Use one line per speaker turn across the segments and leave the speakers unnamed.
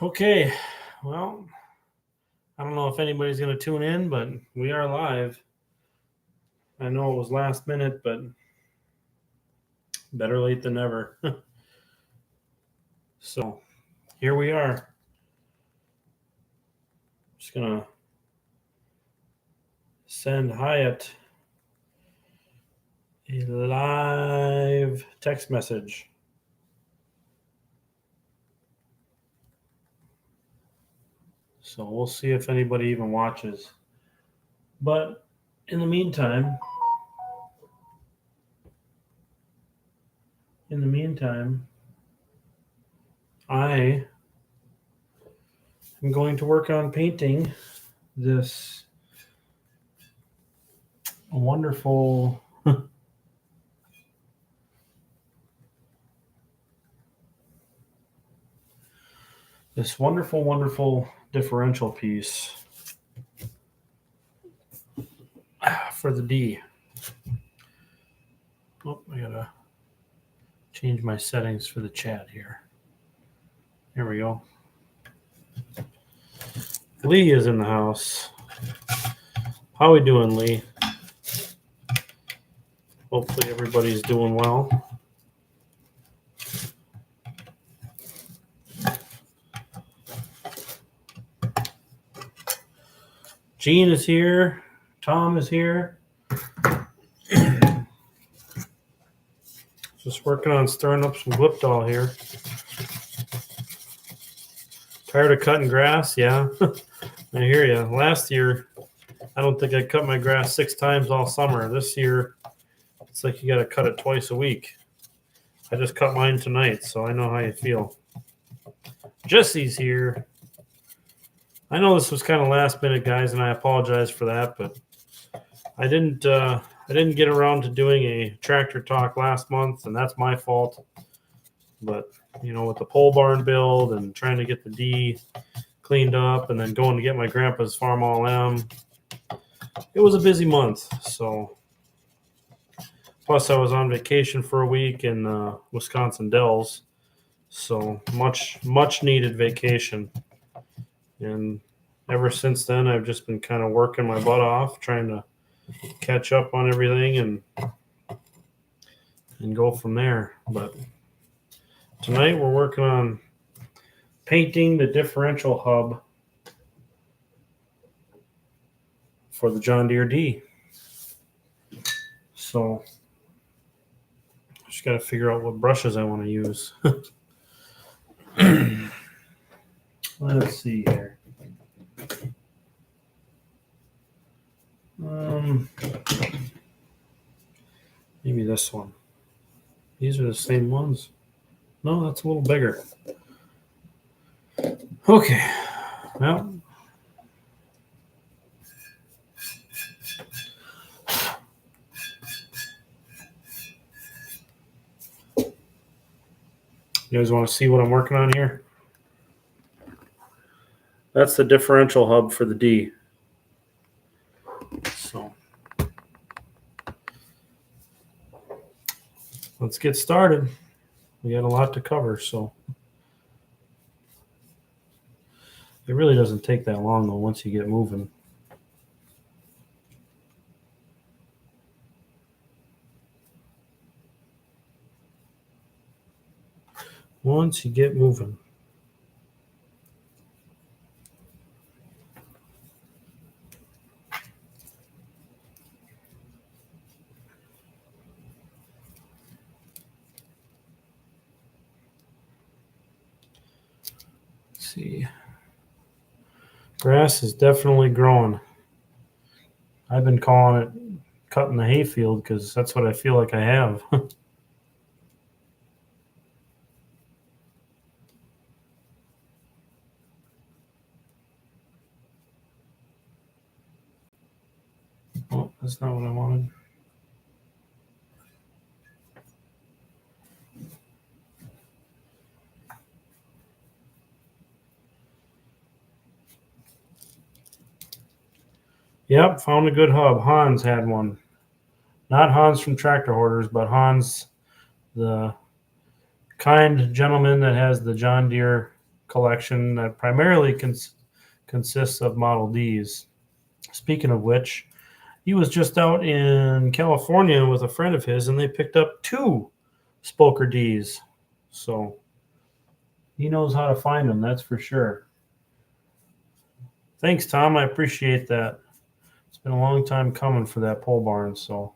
Okay, well, I don't know if anybody's going to tune in, but we are live. I know it was last minute, but better late than never. So here we are. Just going to send Hyatt a live text message. So we'll see if anybody even watches. But in the meantime, I am going to work on painting this wonderful wonderful differential piece for the D. Oh, I gotta change my settings for the chat here. There we go. Lee is in the house. How we doing, Lee? Hopefully everybody's doing well. Gene is here. Tom is here. Just working on stirring up some Gliptol here. Tired of cutting grass? Yeah, I hear you. Last year, I don't think I cut my grass 6 times all summer. This year, it's like you got to cut it twice a week. I just cut mine tonight, so I know how you feel. Jesse's here. I know this was kind of last minute, guys, and I apologize for that, but I didn't get around to doing a tractor talk last month, and that's my fault. But with the pole barn build and trying to get the D cleaned up, and then going to get my grandpa's Farm All M, it was a busy month. So, plus I was on vacation for a week in Wisconsin Dells, so much needed vacation. And ever since then, I've just been kind of working my butt off, trying to catch up on everything and go from there. But tonight we're working on painting the differential hub for the John Deere D. So just got to figure out what brushes I want to use. Let's see here. Maybe this one. These are the same ones. No, that's a little bigger. Okay. Well, you guys want to see what I'm working on here? That's the differential hub for the D. So let's get started. We got a lot to cover, so it really doesn't take that long though once you get moving. Once you get moving. See, grass is definitely growing. I've been calling it cutting the hayfield because that's what I feel like I have. Oh, that's not what I wanted. Yep, found a good hub. Hans had one. Not Hans from Tractor Hoarders, but Hans, the kind gentleman that has the John Deere collection that primarily consists of Model Ds. Speaking of which, he was just out in California with a friend of his, and they picked up 2 Spoker Ds. So he knows how to find them, that's for sure. Thanks, Tom. I appreciate that. It's been a long time coming for that pole barn, so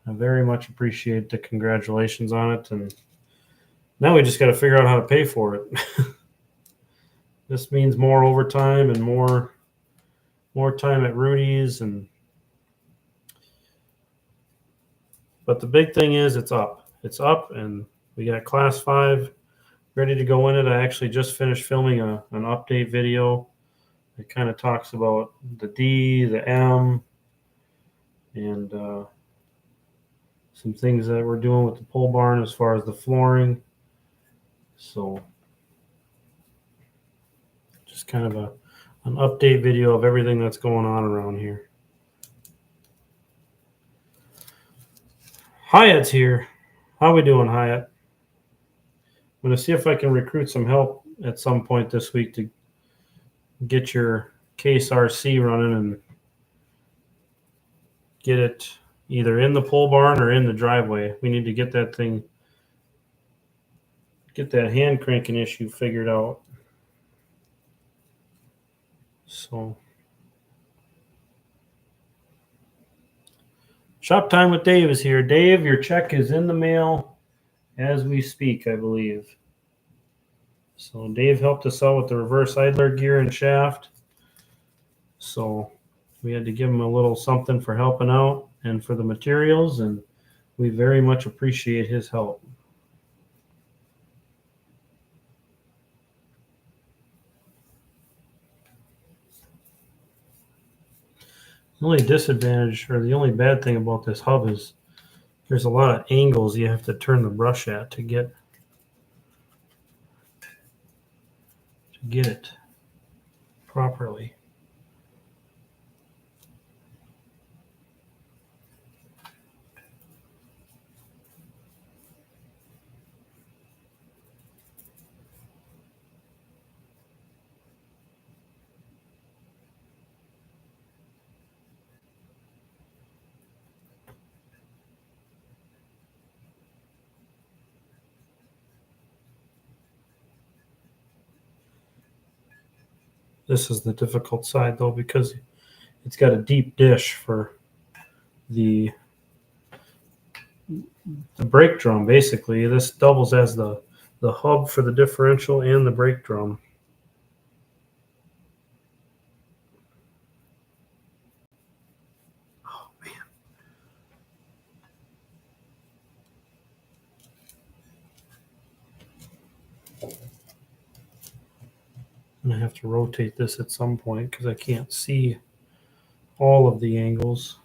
I very much appreciate the congratulations on it. And now we just got to figure out how to pay for it. This means more overtime and more time at Rudy's, but the big thing is it's up. It's up, and we got Class 5 ready to go in it. I actually just finished filming an update video. It kind of talks about the D, the M, and some things that we're doing with the pole barn as far as the flooring. So just kind of an update video of everything that's going on around here. Hyatt's here. How we doing, Hyatt? I'm going to see if I can recruit some help at some point this week to get your case RC running and get it either in the pole barn or in the driveway. We need to get that hand cranking issue figured out. So, Shop Time with Dave is here. Dave, your check is in the mail as we speak, I believe. So Dave helped us out with the reverse idler gear and shaft. So we had to give him a little something for helping out and for the materials, and we very much appreciate his help. The only disadvantage, or the only bad thing about this hub is there's a lot of angles you have to turn the brush at to get it properly. This is the difficult side, though, because it's got a deep dish for the brake drum. Basically, this doubles as the hub for the differential and the brake drum. Oh, man. I'm going to have to rotate this at some point because I can't see all of the angles.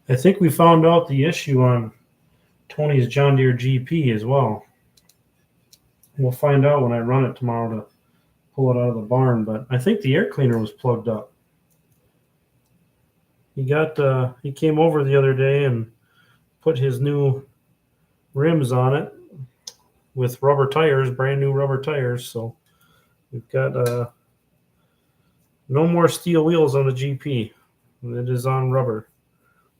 I think we found out the issue on Tony's John Deere GP as well. We'll find out when I run it tomorrow to pull it out of the barn, but I think the air cleaner was plugged up. He came over the other day and put his new rims on it with rubber tires, brand new rubber tires. So we've got no more steel wheels on the GP. It is on rubber.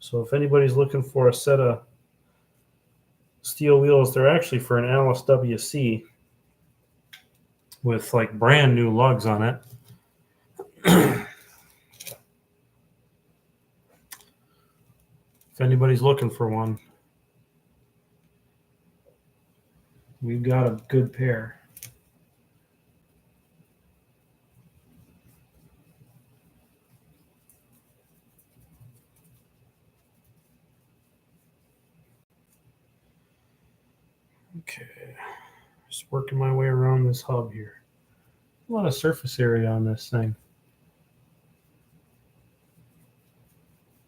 So if anybody's looking for a set of steel wheels, they're actually for an Alice WC with like brand new lugs on it. If anybody's looking for one, we've got a good pair. Okay, just working my way around this hub here. A lot of surface area on this thing.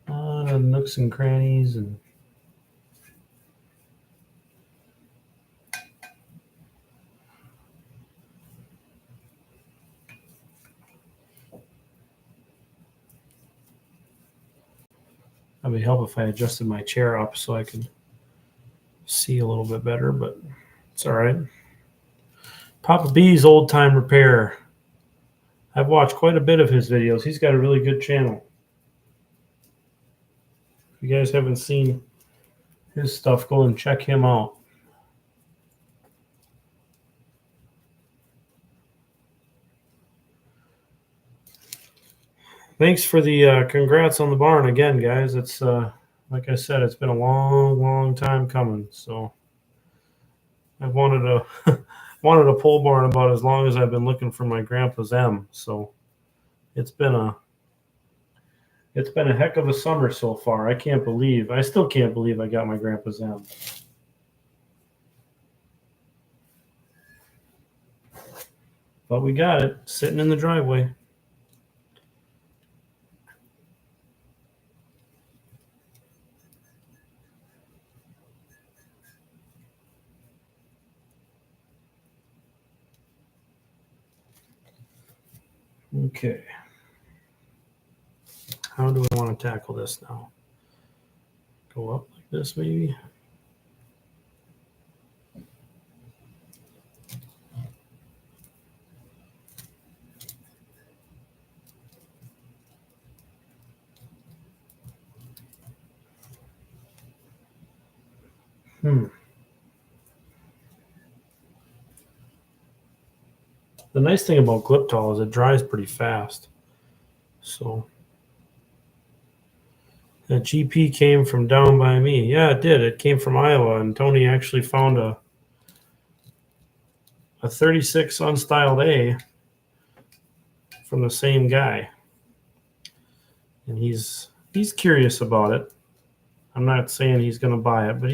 A lot of nooks and crannies, and Probably help if I adjusted my chair up so I could see a little bit better, but it's all right. Papa B's Old Time Repair. I've watched quite a bit of his videos. He's got a really good channel. If you guys haven't seen his stuff, go and check him out. Thanks for the congrats on the barn again, guys. It's like I said, it's been a long time coming. So I've wanted a pole barn about as long as I've been looking for my grandpa's M. So it's been a heck of a summer so far. I still can't believe I got my grandpa's M. But we got it sitting in the driveway. Okay. How do I want to tackle this now? Go up like this, maybe? The nice thing about Gliptol is it dries pretty fast. So that GP came from down by me. Yeah, it did. It came from Iowa, and Tony actually found a 36 unstyled A from the same guy. And he's curious about it. I'm not saying he's going to buy it, but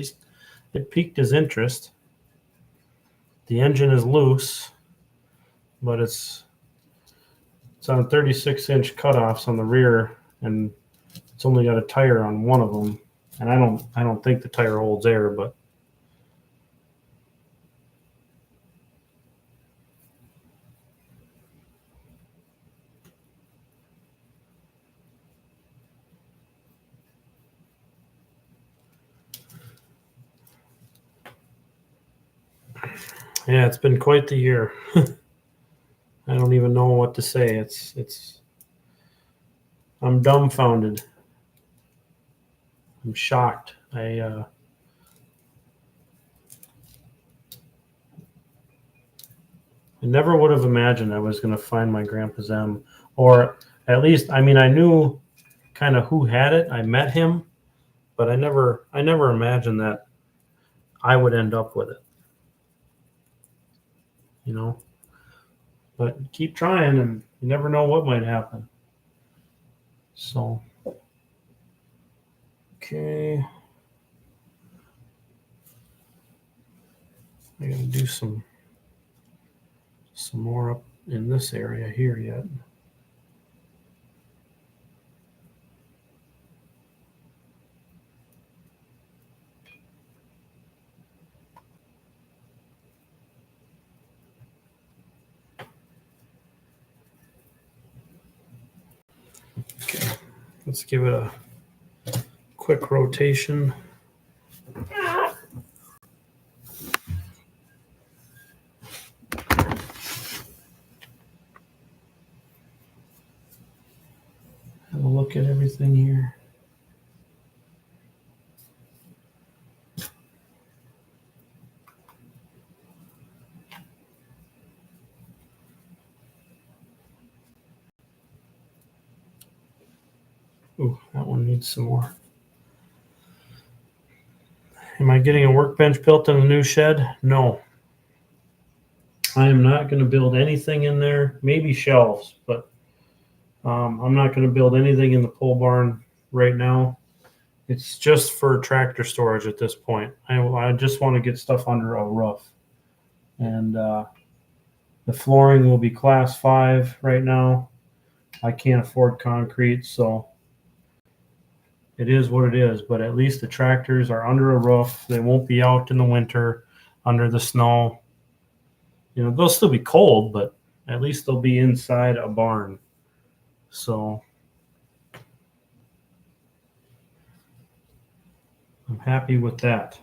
it piqued his interest. The engine is loose, but it's on 36-inch cutoffs on the rear, and it's only got a tire on one of them. And I don't think the tire holds air, but yeah, it's been quite the year. I don't even know what to say. I'm dumbfounded. I'm shocked. I never would have imagined I was going to find my grandpa's M, or at least, I mean, I knew kind of who had it. I met him, but I never imagined that I would end up with it. You know, but keep trying, and you never know what might happen. So, okay. I gotta do some more up in this area here yet. Okay, let's give it a quick rotation. Have a look at everything here. Ooh, that one needs some more. Am I getting a workbench built in the new shed? No. I am not going to build anything in there. Maybe shelves, but I'm not going to build anything in the pole barn right now. It's just for tractor storage at this point. I just want to get stuff under a roof. And the flooring will be class 5 right now. I can't afford concrete, so it is what it is. But at least the tractors are under a roof. They won't be out in the winter under the snow. You know, they'll still be cold, but at least they'll be inside a barn. So happy with that.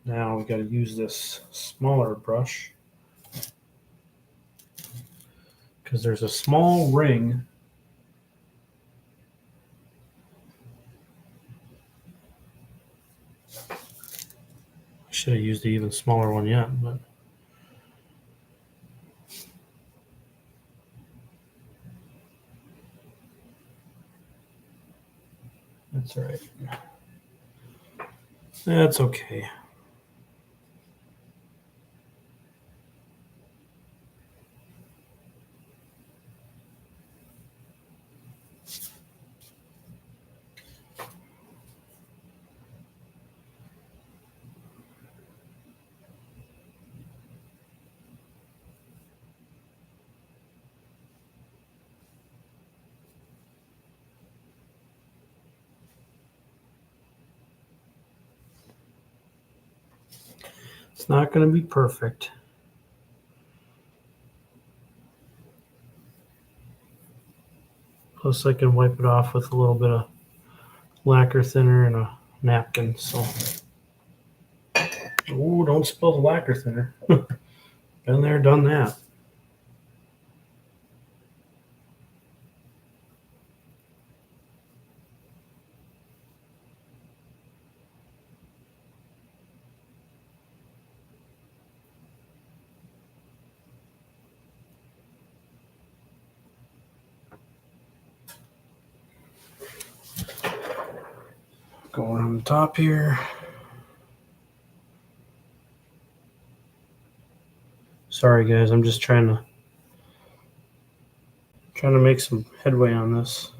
Now we got to use this smaller brush because there's a small ring. I should have used the even smaller one yet, but that's all right. That's okay. It's not going to be perfect. Plus, I can wipe it off with a little bit of lacquer thinner and a napkin. So, ooh, don't spill the lacquer thinner. Been there, done that. Going on the top here. Sorry, guys. I'm just trying to make some headway on this.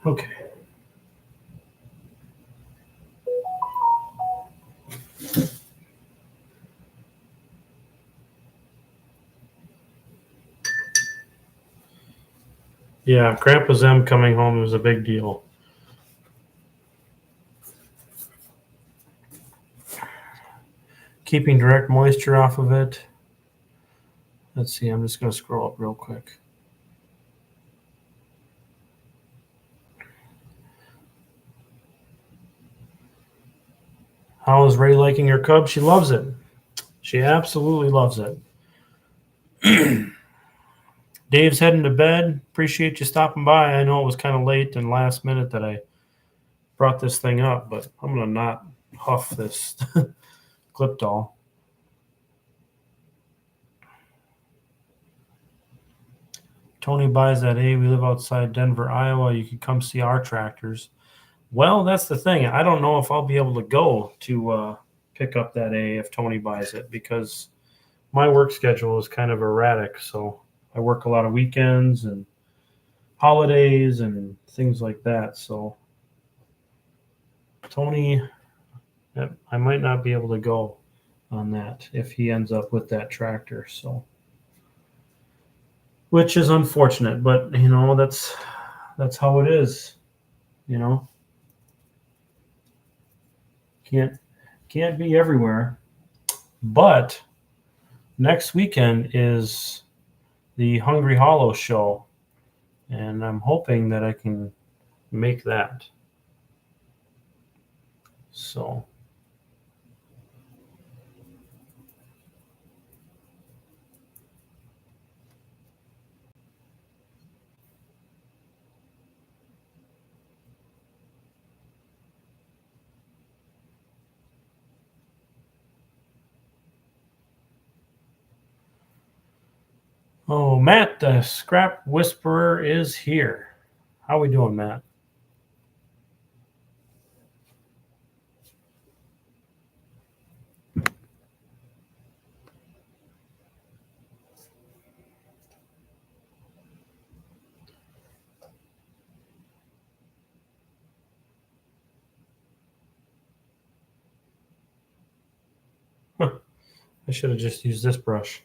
Okay. Yeah, Grandpa Zem coming home was a big deal. Keeping direct moisture off of it. Let's see, I'm just going to scroll up real quick. How is Ray liking her cub? She loves it. She absolutely loves it. Dave's heading to bed. Appreciate you stopping by. I know it was kind of late and last minute that I brought this thing up, but I'm going to not huff this clip doll. Tony buys that A. We live outside Denver, Iowa. You can come see our tractors. Well, that's the thing. I don't know if I'll be able to go to pick up that A if Tony buys it because my work schedule is kind of erratic. So I work a lot of weekends and holidays and things like that. So Tony, I might not be able to go on that if he ends up with that tractor. So, which is unfortunate, but you know that's how it is. You know, can't be everywhere. But next weekend is the Hungry Hollow show, and I'm hoping that I can make that. So. Oh, Matt, the Scrap Whisperer is here. How we doing, Matt? I should have just used this brush.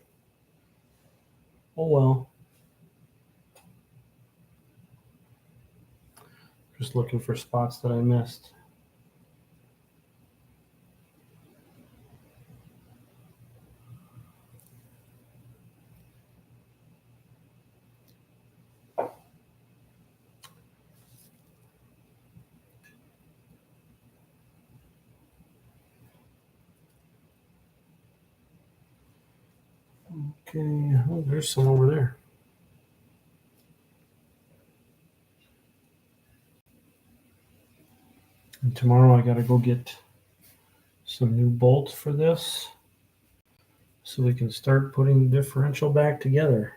Oh well. Just looking for spots that I missed. Okay, oh, there's some over there. And tomorrow I gotta go get some new bolts for this so we can start putting the differential back together.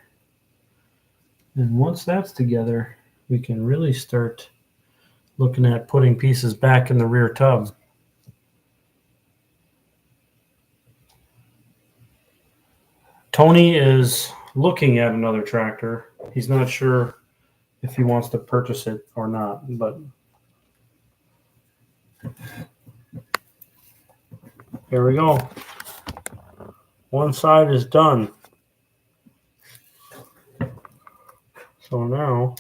And once that's together, we can really start looking at putting pieces back in the rear tub. Tony is looking at another tractor. He's not sure if he wants to purchase it or not, but here we go. One side is done. So now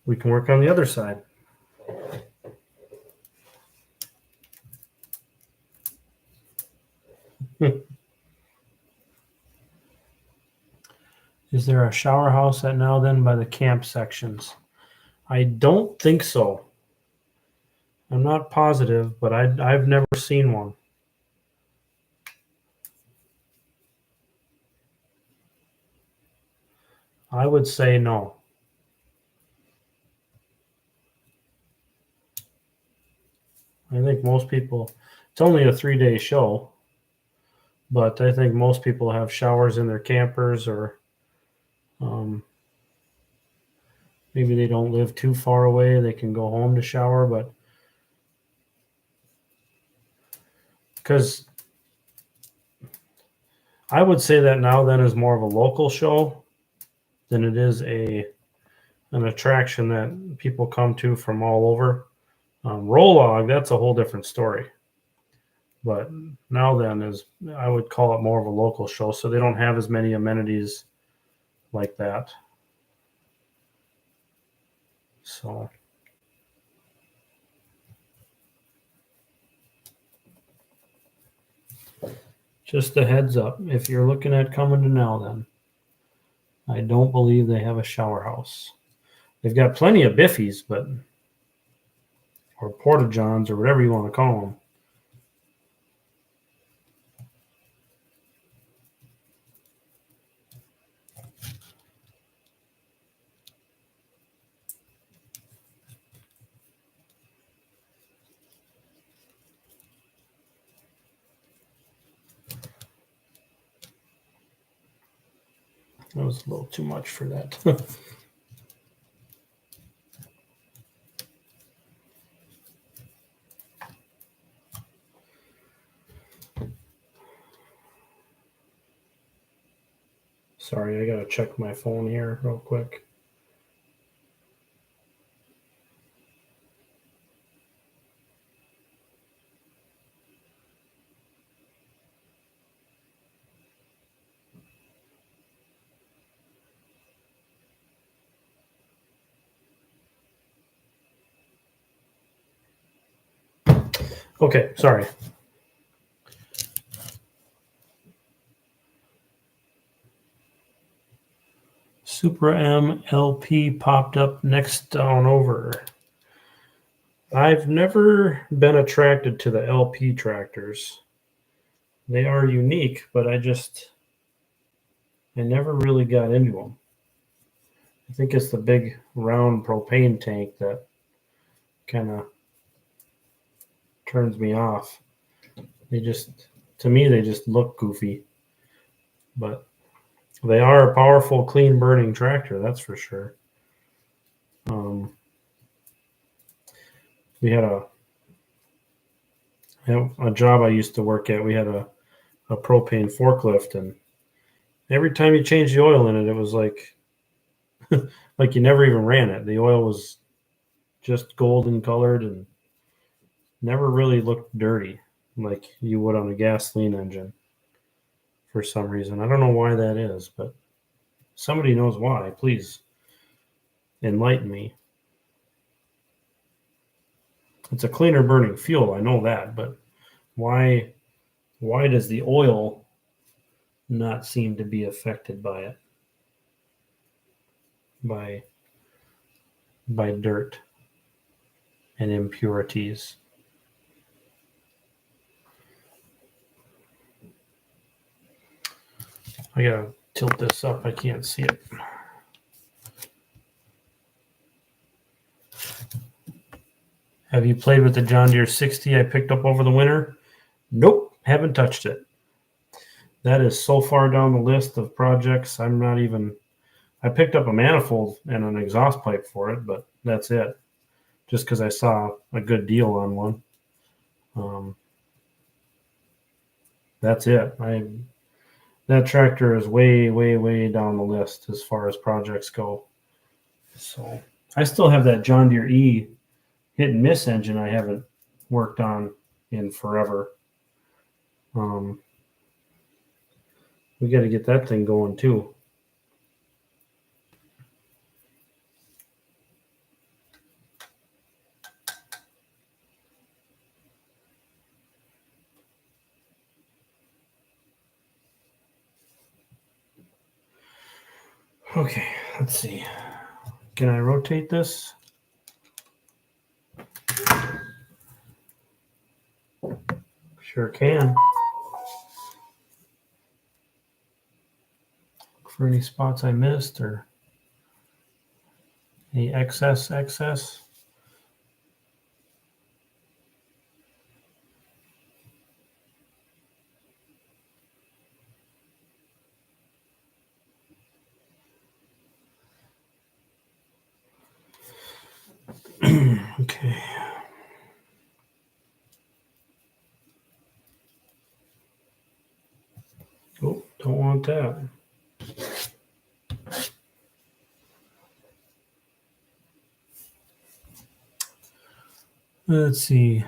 we can work on the other side. Is there a shower house at Now Then by the camp sections? I don't think so. I'm not positive, but I've never seen one. I would say no. I think most people, it's only a 3-day show, but I think most people have showers in their campers, or maybe they don't live too far away. They can go home to shower, but because I would say that Now Then is more of a local show than it is an attraction that people come to from all over. Roll-Log, that's a whole different story. But Now Then is, I would call it more of a local show, so they don't have as many amenities like that. So just a heads up, if you're looking at coming to Now Then, I don't believe they have a shower house. They've got plenty of biffies, but or porta johns or whatever you want to call them. That was a little too much for that. Sorry, I gotta check my phone here real quick. Okay, sorry. Supra M LP popped up next down over. I've never been attracted to the LP tractors. They are unique, but I never really got into them. I think it's the big round propane tank that kind of turns me off. To me, they just look goofy. But they are a powerful, clean burning tractor, that's for sure. We had a job I used to work at. We had a propane forklift, and every time you changed the oil in it, it was like like you never even ran it. The oil was just golden colored, and never really looked dirty like you would on a gasoline engine for some reason. I don't know why that is, but somebody knows why. Please enlighten me. It's a cleaner burning fuel, I know that, but why does the oil not seem to be affected by it? By dirt and impurities. I gotta tilt this up, I can't see it. Have you played with the John Deere 60 I picked up over the winter? Nope, haven't touched it. That is so far down the list of projects. I picked up a manifold and an exhaust pipe for it, but that's it. Just because I saw a good deal on one. That's it. That tractor is way, way, way down the list as far as projects go. So I still have that John Deere E hit and miss engine I haven't worked on in forever. We got to get that thing going too. Okay, let's see. Can I rotate this? Sure can. Look for any spots I missed or any excess. Okay. Oh, don't want that. Let's see.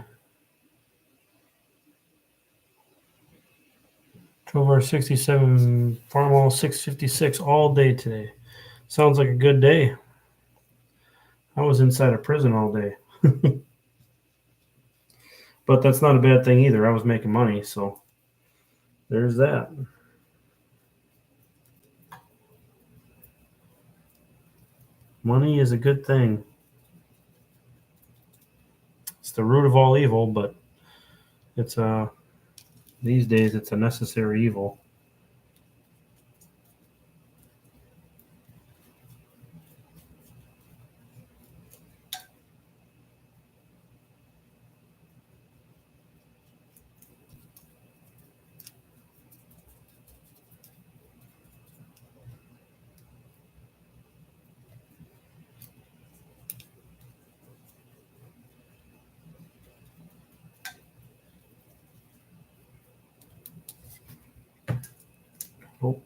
Drove our 67 Farmall 656 all day today. Sounds like a good day. I was inside a prison all day. But that's not a bad thing either. I was making money, so there's that. Money is a good thing. It's the root of all evil, but it's these days it's a necessary evil. Oh.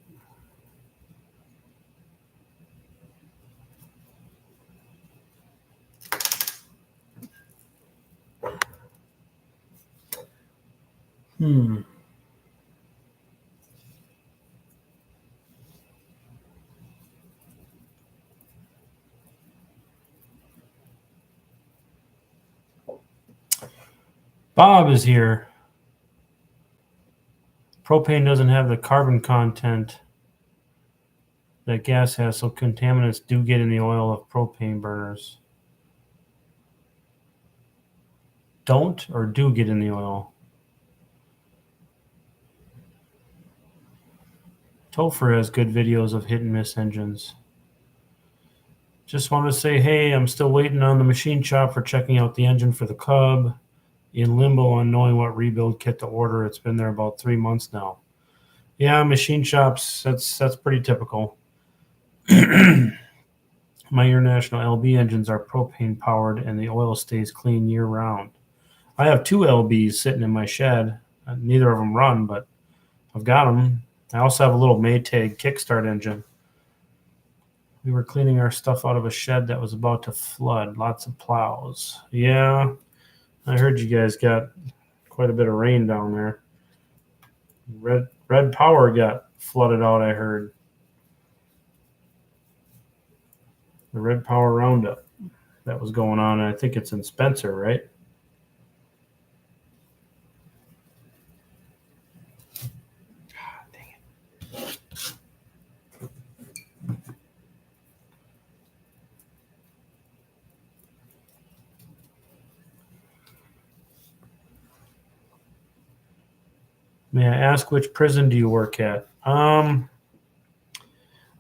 Bob is here. Propane doesn't have the carbon content that gas has, so contaminants do get in the oil of propane burners. Don't or do get in the oil? Topher has good videos of hit and miss engines. Just want to say, hey, I'm still waiting on the machine shop for checking out the engine for the Cub. In limbo on knowing what rebuild kit to order. It's been there about 3 months now. Yeah, machine shops, that's pretty typical. My International LB engines are propane powered and the oil stays clean year round. I have 2 LBs sitting in my shed. Neither of them run, but I've got them. I also have a little Maytag kickstart engine. We were cleaning our stuff out of a shed that was about to flood. Lots of plows. Yeah, I heard you guys got quite a bit of rain down there. Red Power got flooded out, I heard. The Red Power Roundup that was going on. I think it's in Spencer, right? God, dang it. May I ask which prison do you work at? I'd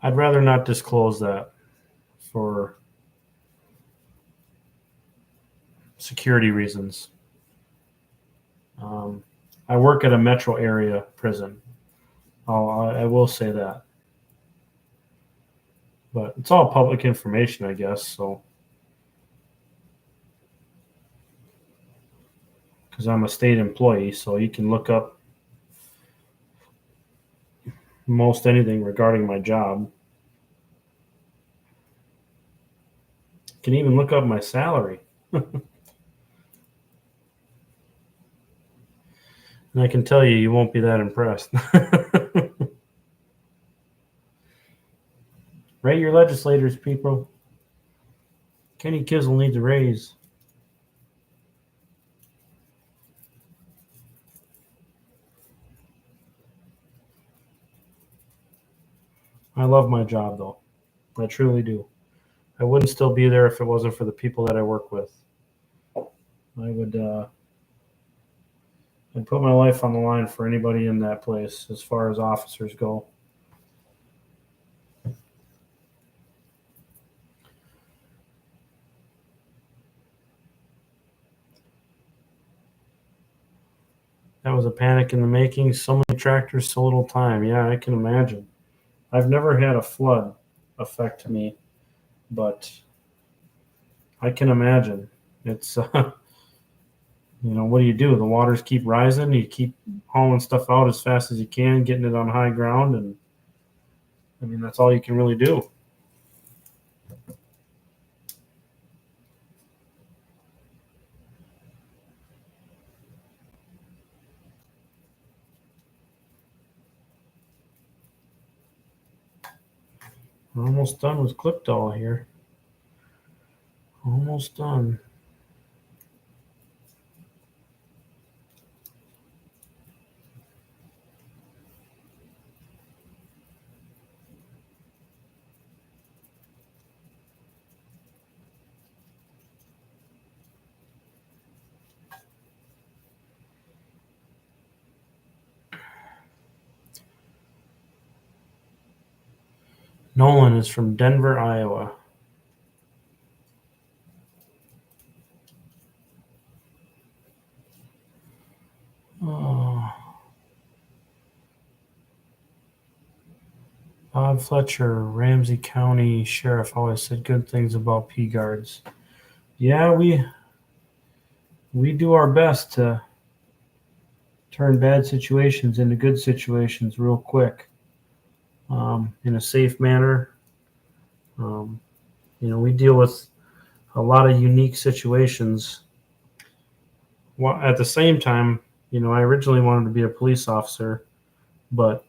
rather not disclose that for security reasons. I work at a metro area prison. I will say that. But it's all public information, I guess. So, because I'm a state employee, so you can look up most anything regarding my job. You can even look up my salary. And I can tell you, you won't be that impressed. Rate your legislators, people. Kenny Kizzle needs a raise. I love my job, though. I truly do. I wouldn't still be there if it wasn't for the people that I work with. I'd put my life on the line for anybody in that place as far as officers go. That was a panic in the making. So many tractors, so little time. Yeah, I can imagine. I've never had a flood affect me, but I can imagine. It's, what do? The waters keep rising. You keep hauling stuff out as fast as you can, getting it on high ground. And I mean, that's all you can really do. We're almost done with Clipdoll here. Almost done. Nolan is from Denver, Iowa. Oh. Bob Fletcher, Ramsey County Sheriff, always said good things about P guards. Yeah, we do our best to turn bad situations into good situations real quick, in a safe manner. We deal with a lot of unique situations. Well, at the same time, I originally wanted to be a police officer, but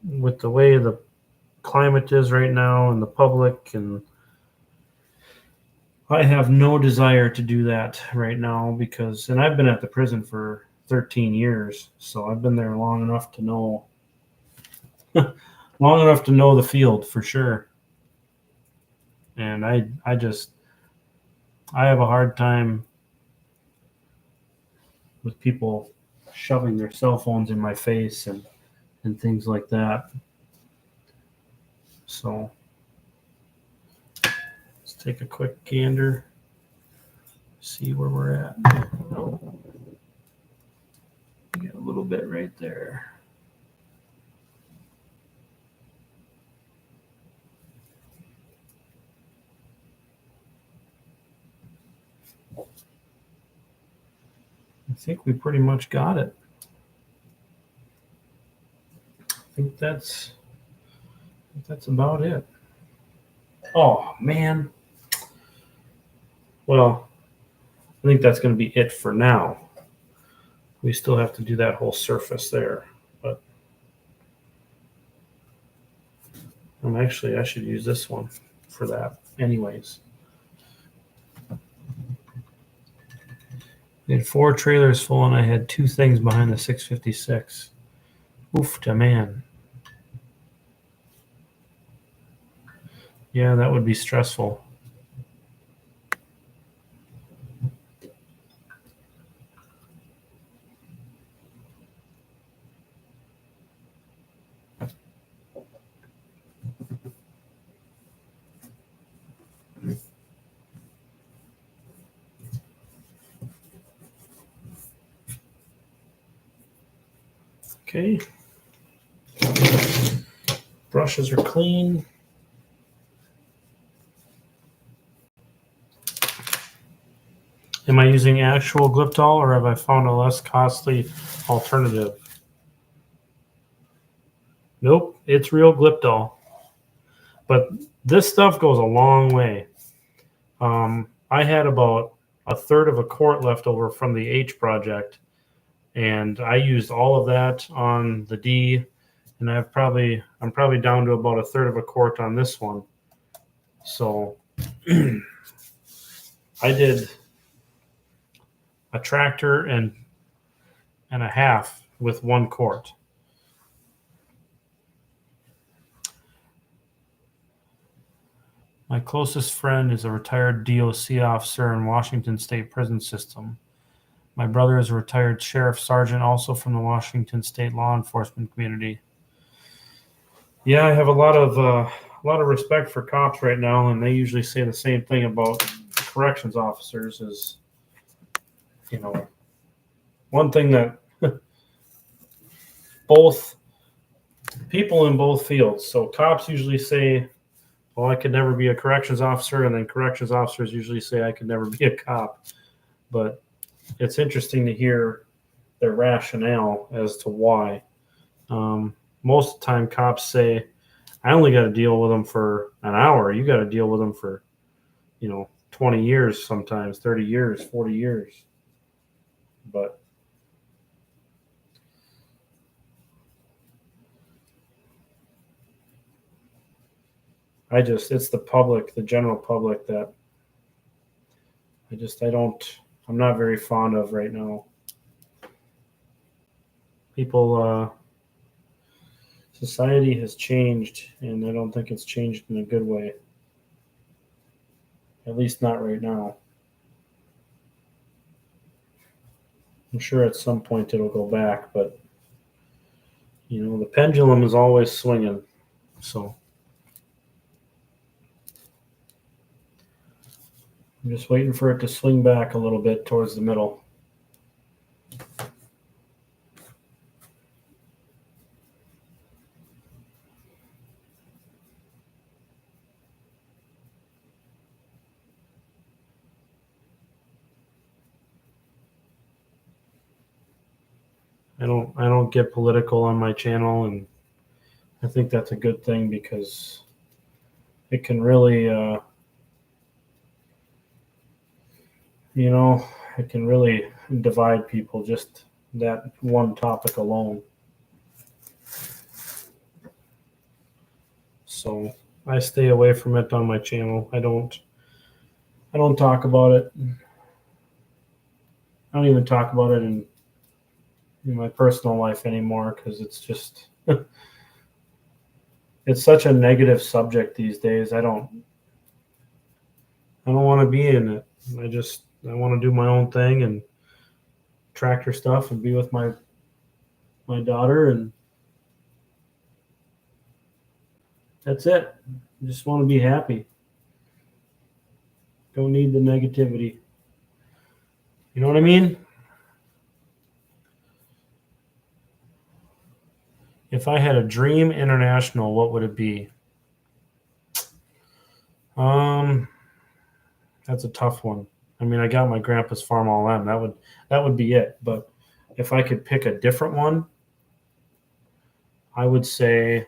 with the way the climate is right now and the public, and I have no desire to do that right now because I've been at the prison for 13 years, so I've been there long enough to know the field for sure. And I have a hard time with people shoving their cell phones in my face and things like that. So let's take a quick gander, see where we're at. We got a little bit right there. I think we pretty much got it. I think that's about it. Oh, man. Well, think that's going to be it for now. We still have to do that whole surface there, but I should use this one for that anyways. We had 4 trailers full and I had 2 things behind the 656. Oof to man. Yeah, that would be stressful. Okay. Brushes are clean. Am I using actual Gliptol or have I found a less costly alternative? Nope, it's real Gliptol. But this stuff goes a long way. I had about a third of a quart left over from the H project, and I used all of that on the D, and I'm probably down to about a third of a quart on this one. So I did a tractor and a half with 1 quart. My closest friend is a retired DOC officer in Washington State prison system. My brother is a retired sheriff sergeant, also from the Washington State law enforcement community. Yeah, I have a lot of respect for cops right now, and they usually say the same thing about corrections officers. Is, you know, one thing that both people in both fields. So cops usually say, well, I could never be a corrections officer, and then corrections officers usually say I could never be a cop. But it's interesting to hear their rationale as to why. Most of the time, cops say, I only got to deal with them for an hour. You got to deal with them for, 20 years sometimes, 30 years, 40 years. But it's the public, the general public that I'm not very fond of right now. People, society has changed, and I don't think it's changed in a good way. At least not right now. I'm sure at some point it'll go back, but the pendulum is always swinging. So I'm just waiting for it to swing back a little bit towards the middle. I don't get political on my channel, and I think that's a good thing because it can really it can really divide people, just that one topic alone. So I stay away from it on my channel. I don't talk about it. I don't even talk about it in my personal life anymore because it's just it's such a negative subject these days. I don't want to be in it. I want to do my own thing and tractor stuff and be with my daughter, and that's it. I just want to be happy. Don't need the negativity. You know what I mean? If I had a dream international, what would it be? That's a tough one. I mean, I got my grandpa's Farm All M. That would be it. But if I could pick a different one, I would say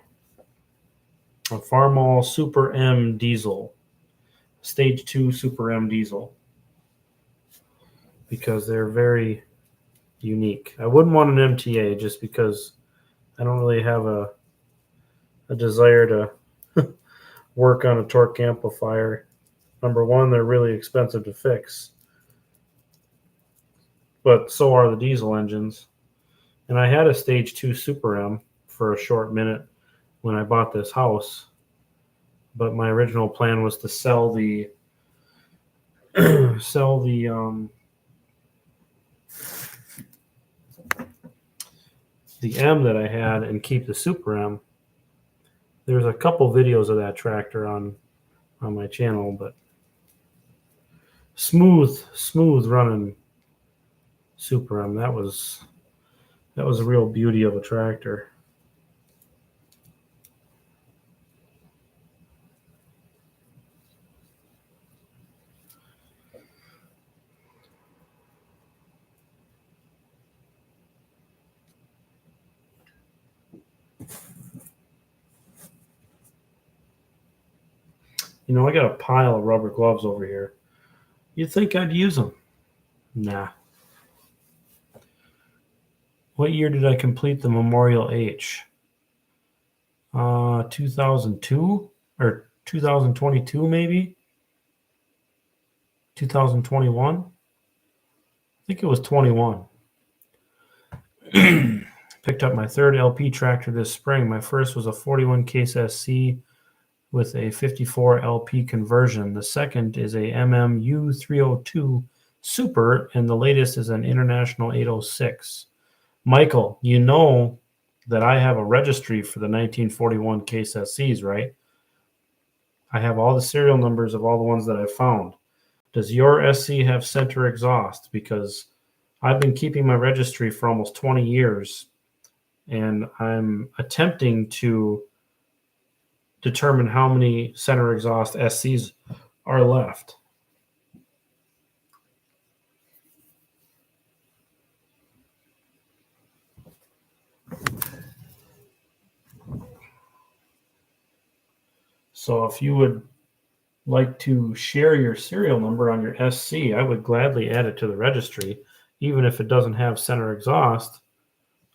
a Farm All Super M diesel, Stage 2 Super M diesel. because they're very unique. I wouldn't want an MTA just because I don't really have a desire to work on a torque amplifier. Number one, they're really expensive to fix, but so are the diesel engines. And I had a stage 2 Super M for a short minute when I bought this house, but my original plan was to sell the sell the M that I had and keep the Super M. There's a couple videos of that tractor on my channel, but smooth running Super M. That was a real beauty of a tractor. You know, I got a pile of rubber gloves over here. You'd think I'd use them. Nah. What year did I complete the Memorial H? 2002 or 2022 maybe? 2021? I think it was 21. Picked up my third LP tractor this spring. My first was a 41 case SC with a 54 LP conversion. The second is a MMU 302 Super, and the latest is an International 806. Michael, you know that I have a registry for the 1941 case SCs, right? I have all the serial numbers of all the ones that I found. Does your SC have center exhaust? Because I've been keeping my registry for almost 20 years, and I'm attempting to determine how many center exhaust SCs are left. So if you would like to share your serial number on your SC, I would gladly add it to the registry. Even if it doesn't have center exhaust,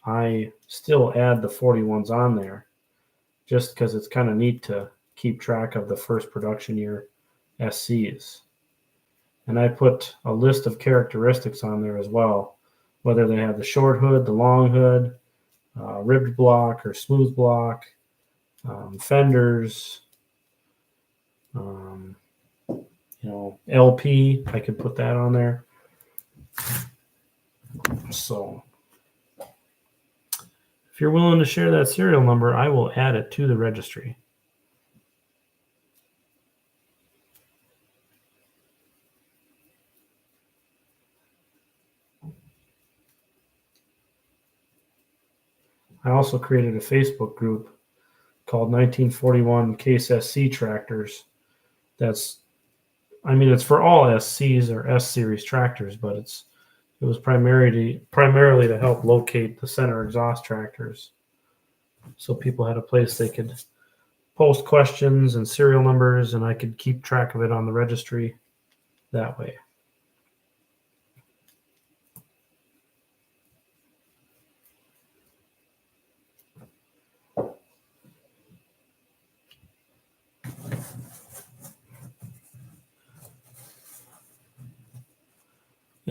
I still add the 41s on there just because it's kind of neat to keep track of the first production year SCs. And I put a list of characteristics on there as well, whether they have the short hood, the long hood, ribbed block or smooth block, fenders, LP. I could put that on there. So if you're willing to share that serial number, I will add it to the registry. I also created a Facebook group called 1941 Case SC Tractors. It's for all SCs or S series tractors, but it was primarily to help locate the center exhaust tractors. So people had a place they could post questions and serial numbers, and I could keep track of it on the registry that way.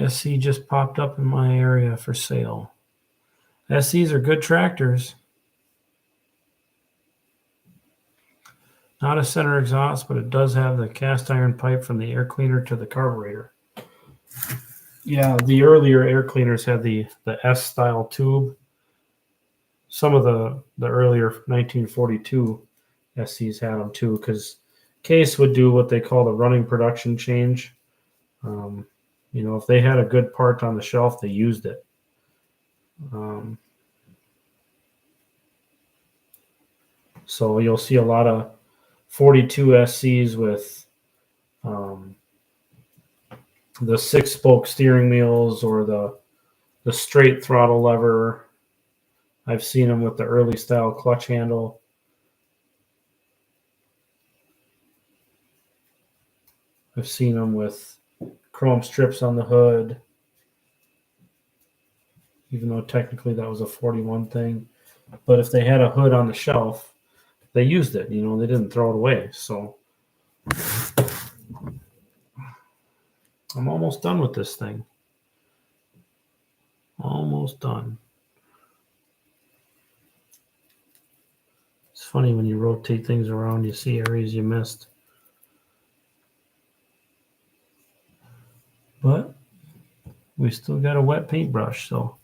SC just popped up in my area for sale. SCs are good tractors. Not a center exhaust, but it does have the cast iron pipe from the air cleaner to the carburetor. Yeah, the earlier air cleaners had the S-style tube. Some of the earlier 1942 SCs had them too, because Case would do what they call the running production change. If they had a good part on the shelf, they used it. So you'll see a lot of 42 SCs with the 6-spoke steering wheels or the straight throttle lever. I've seen them with the early style clutch handle. I've seen them with chrome strips on the hood. even though technically that was a 41 thing. But if they had a hood on the shelf, they used it. You know, they didn't throw it away. So I'm almost done with this thing. Almost done. It's funny when you rotate things around, you see areas you missed. But we still got a wet paintbrush, so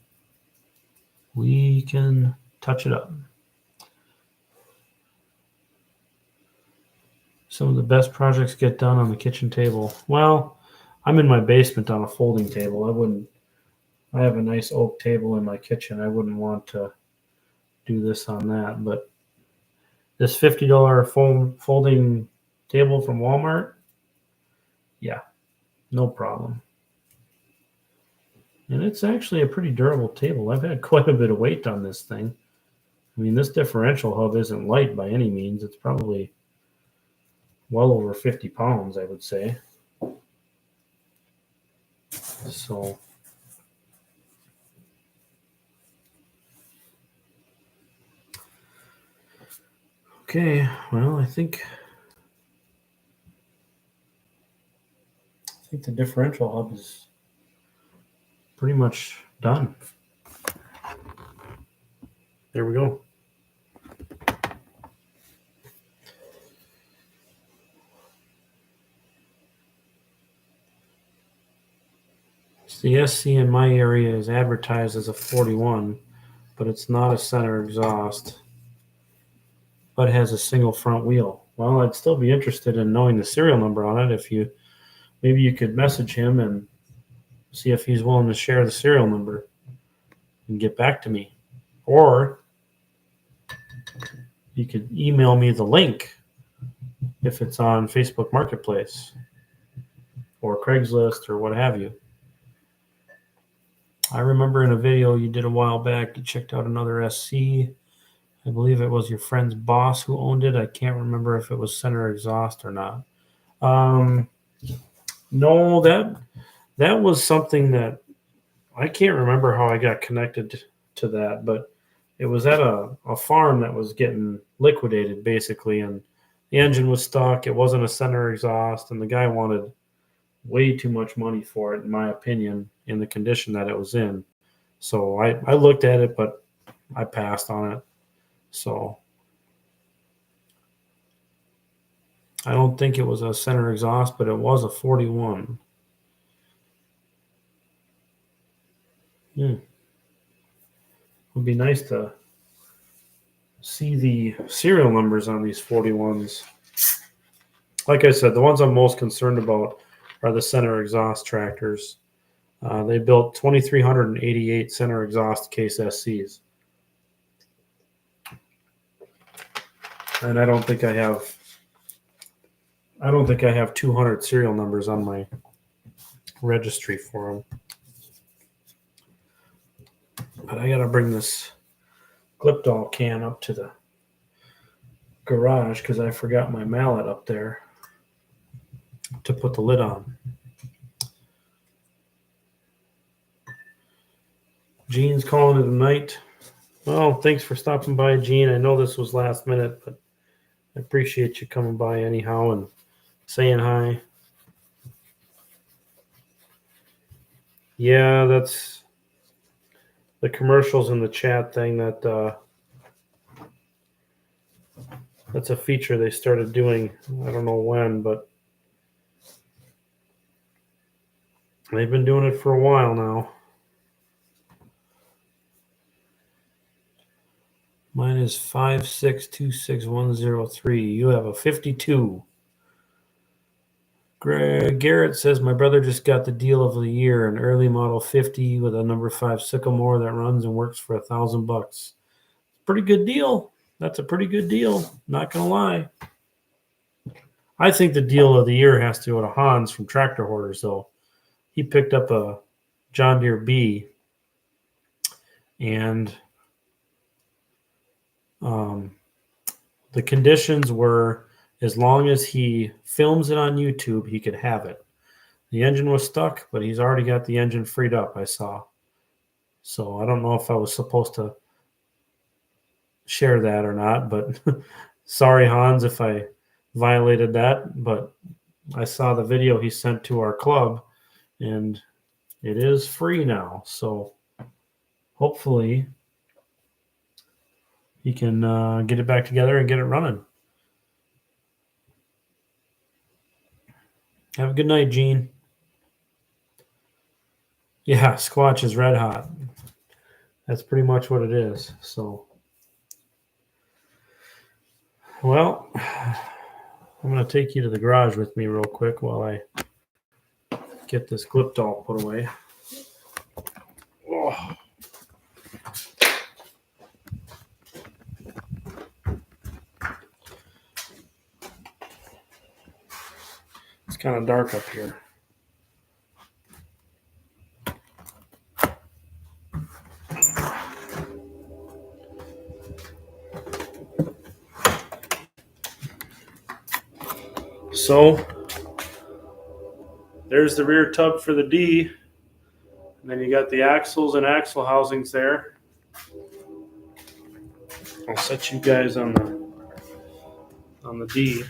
we can touch it up. Some of the best projects get done on the kitchen table. Well, I'm in my basement on a folding table. I have a nice oak table in my kitchen. I wouldn't want to do this on that. But this $50 folding table from Walmart, yeah, no problem. And it's actually a pretty durable table. I've had quite a bit of weight on this thing. I mean, this differential hub isn't light by any means. It's probably well over 50 pounds, I would say. So okay, well, I think the differential hub is pretty much done. There we go. So the SC in my area is advertised as a 41, but it's not a center exhaust, but it has a single front wheel. Well, I'd still be interested in knowing the serial number on it. Maybe you could message him and see if he's willing to share the serial number and get back to me. Or you could email me the link if it's on Facebook Marketplace or Craigslist or what have you. I remember in a video you did a while back, you checked out another SC. I believe it was your friend's boss who owned it. I can't remember if it was center exhaust or not. No, that was something that I can't remember how I got connected to that, but it was at a farm that was getting liquidated basically, and the engine was stuck. It wasn't a center exhaust, and the guy wanted way too much money for it, in my opinion, in the condition that it was in. So I looked at it, but I passed on it. So I don't think it was a center exhaust, but it was a 41. It would be nice to see the serial numbers on these 41s. Like I said, the ones I'm most concerned about are the center exhaust tractors. They built 2,388 center exhaust case SCs. And I don't think I have 200 serial numbers on my registry for them. But I got to bring this Glipdol can up to the garage because I forgot my mallet up there to put the lid on. Gene's calling it a night. Well, thanks for stopping by, Gene. I know this was last minute, but I appreciate you coming by anyhow and saying hi. Yeah, that's the commercials in the chat thing that's a feature they started doing. I don't know when, but they've been doing it for a while now. Mine is 5626103. You have a 52. Garrett says, my brother just got the deal of the year, an early model 50 with a number 5 Sycamore that runs and works for $1,000. Pretty good deal. That's a pretty good deal. Not going to lie. I think the deal of the year has to go to Hans from Tractor Hoarders, though. He picked up a John Deere B, and the conditions were, as long as he films it on YouTube, he could have it. The engine was stuck, but he's already got the engine freed up, I saw. So I don't know if I was supposed to share that or not, but sorry, Hans, if I violated that. But I saw the video he sent to our club, and it is free now. So hopefully he can get it back together and get it running. Have a good night, Gene. Yeah, Squatch is red hot. That's pretty much what it is. So, well, I'm going to take you to the garage with me real quick while I get this clip all put away. Oh. It's kind of dark up here. So there's the rear tub for the D, and then you got the axles and axle housings there. I'll set you guys on the D.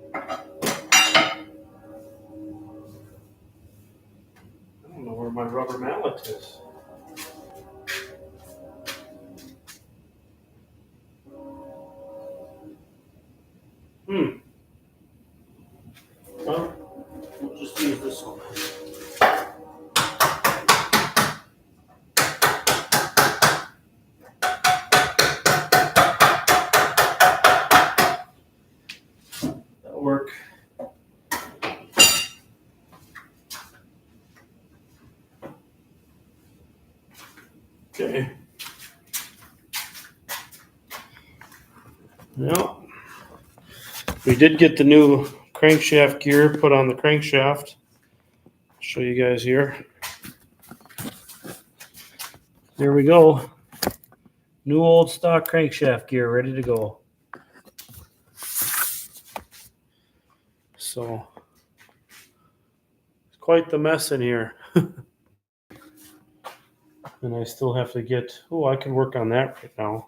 I don't know where my rubber mallet is. Well, we'll just use this one. That'll work. Okay. Well, we did get the new crankshaft gear put on the crankshaft. I'll show you guys here. There we go. New old stock crankshaft gear ready to go. So, it's quite the mess in here. And I still have to get, I can work on that right now.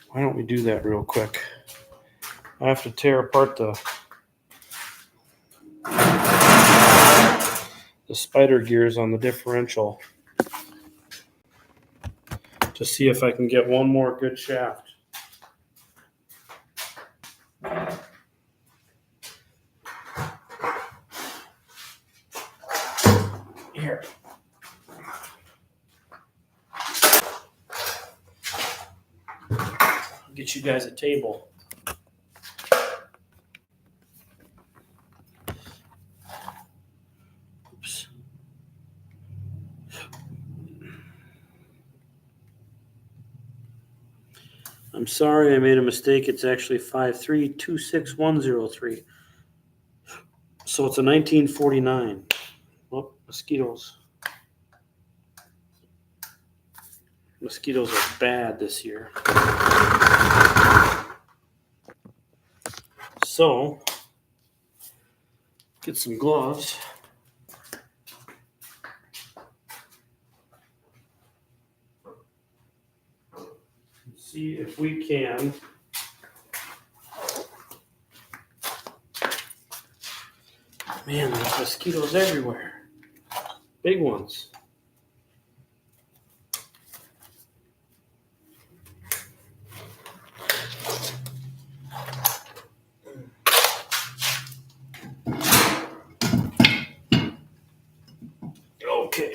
Why don't we do that real quick? I have to tear apart the spider gears on the differential to see if I can get one more good shaft. Here. I'll get you guys a table. Oops. I'm sorry, I made a mistake. It's actually 5326103. So it's a 1949. Oh, mosquitoes. Mosquitoes are bad this year. So, get some gloves. See if we can man, there's mosquitoes everywhere. Big ones. Okay.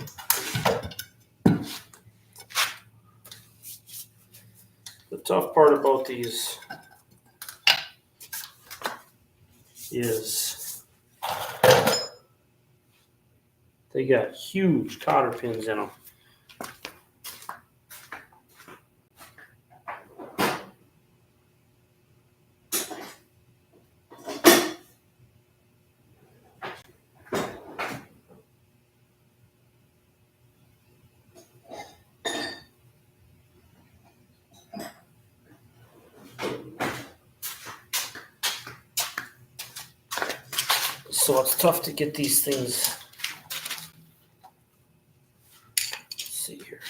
The tough part about these is they got huge cotter pins in them. So it's tough to get these things. Let's see here.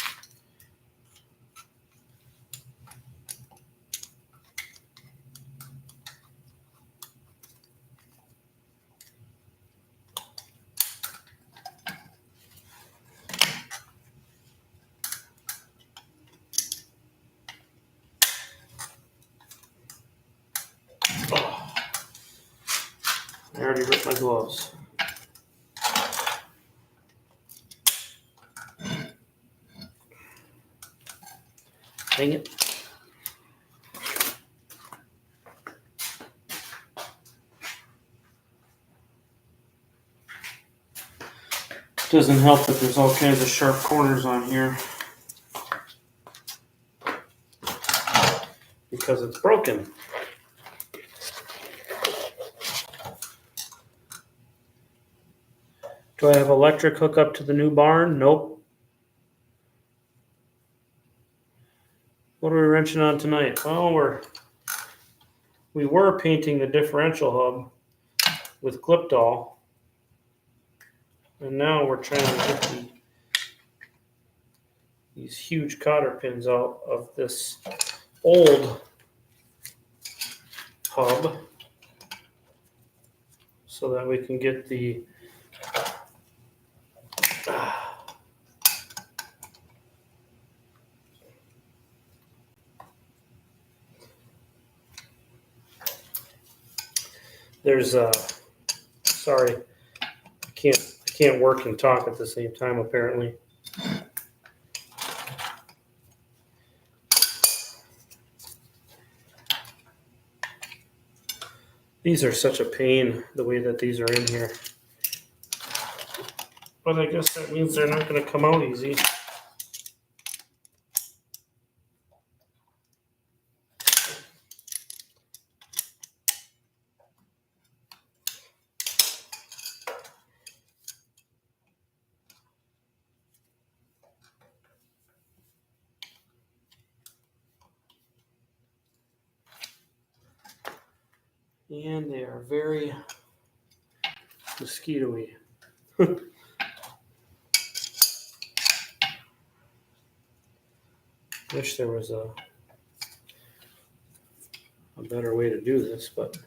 Oh, I already ripped my gloves. Dang it. Doesn't help that there's all kinds of sharp corners on here because it's broken. Do I have electric hookup to the new barn? Nope. What are we wrenching on tonight? Well, we were painting the differential hub with Gliptol, and now we're trying to get these huge cotter pins out of this old hub so that we can get the there's sorry, I can't work and talk at the same time apparently. These are such a pain the way that these are in here. But I guess that means they're not going to come out easy. And they are very mosquito-y. Wish there was a better way to do this, but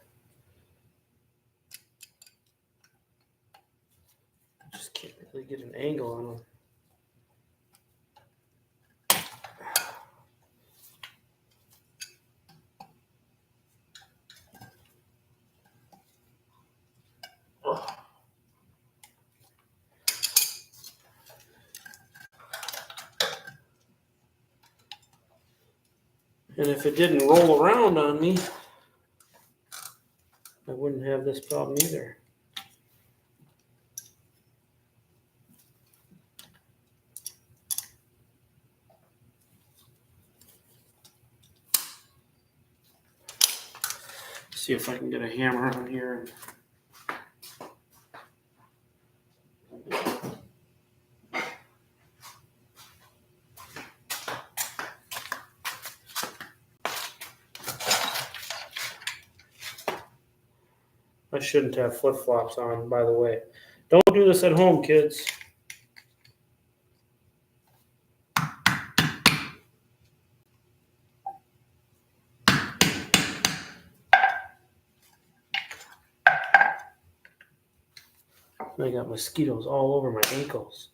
I just can't really get an angle on them. And if it didn't roll around on me, I wouldn't have this problem either. See if I can get a hammer on here. I shouldn't have flip-flops on, by the way. Don't do this at home, kids. I got mosquitoes all over my ankles.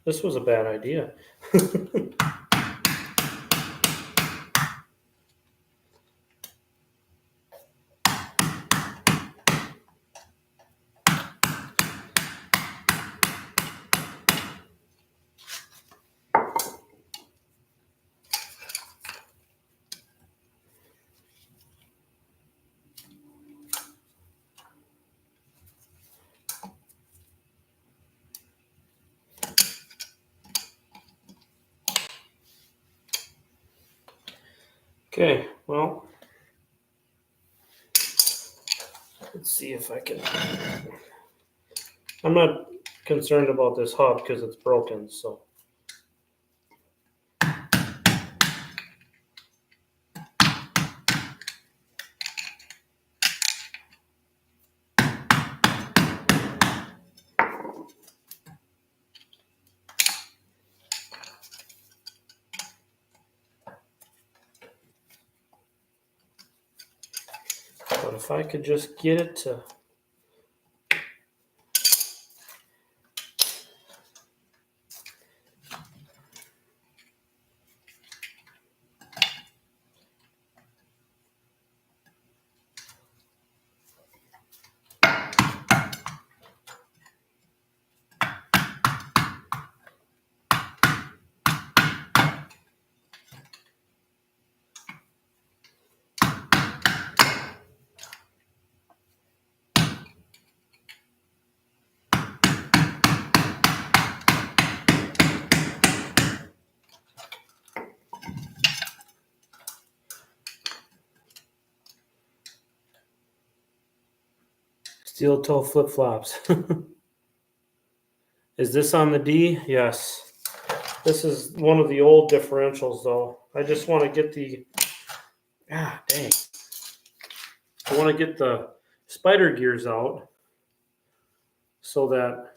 This was a bad idea. Okay, well, let's see if I can. I'm not concerned about this hub because it's broken, so. But if I could just get it to steel toe flip-flops. Is this on the D? Yes. This is one of the old differentials though. I just want to get the, dang. I want to get the spider gears out so that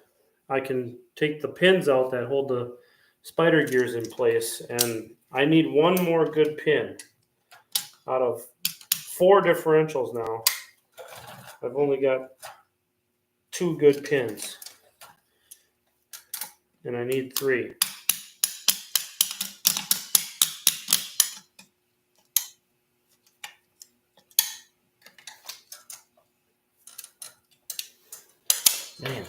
I can take the pins out that hold the spider gears in place. And I need one more good pin out of 4 differentials now. I've only got 2 good pins. And I need 3. Man.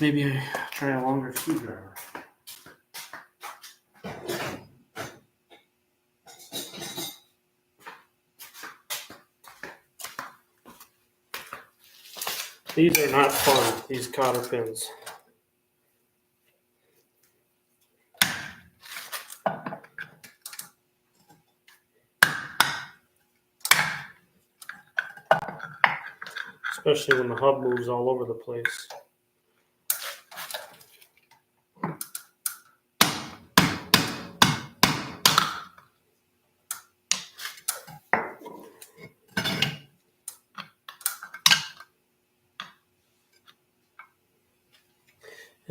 Maybe I try a longer screwdriver. These are not fun, these cotter pins. Especially when the hub moves all over the place.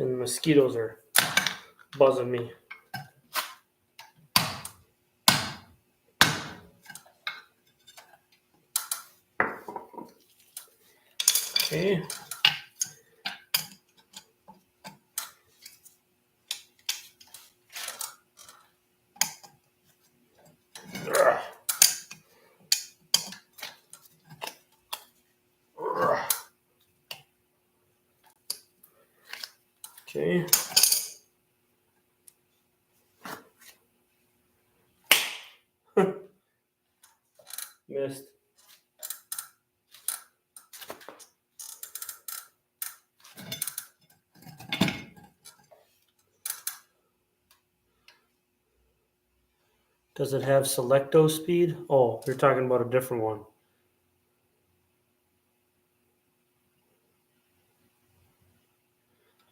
And the mosquitoes are buzzing me. Okay. Okay. Missed. Does it have selecto speed? Oh, you're talking about a different one.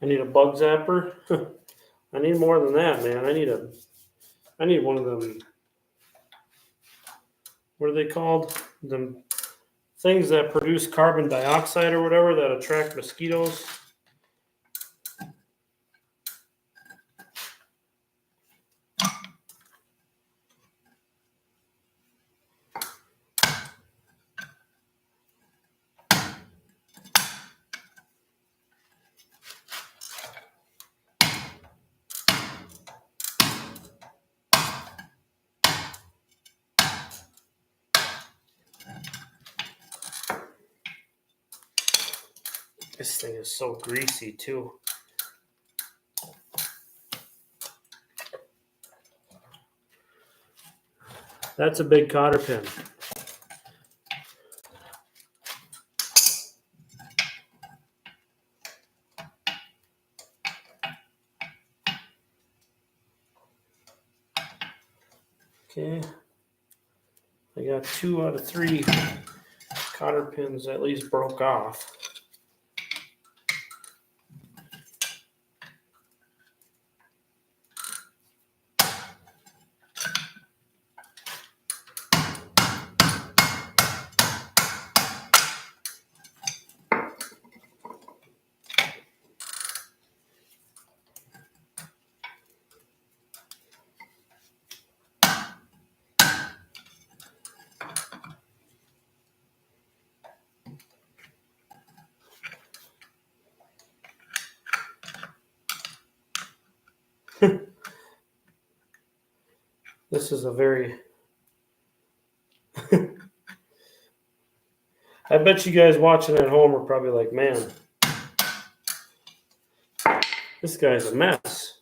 I need a bug zapper. I need more than that, man. I need one of them. What are they called? Them things that produce carbon dioxide or whatever that attract mosquitoes. This thing is so greasy too. That's a big cotter pin. Okay. I got 2 out of 3 cotter pins at least broke off. This is a very... I bet you guys watching at home are probably like, man, this guy's a mess.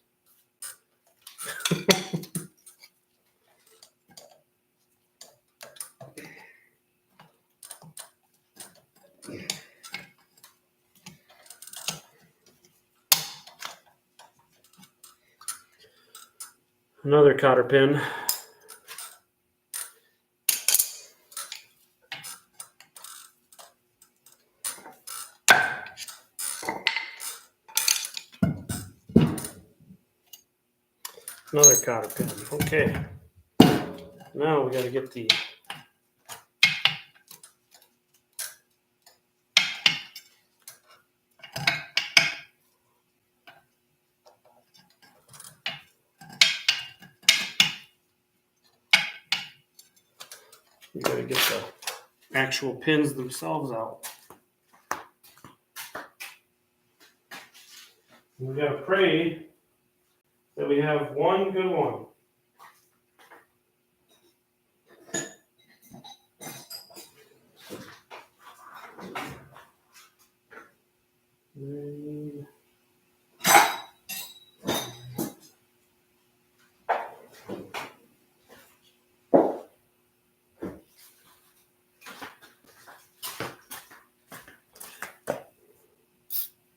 Another cotter pin. Another cotter pin. Okay. Now we got to get the actual pins themselves out. We got to pray that we have one good one.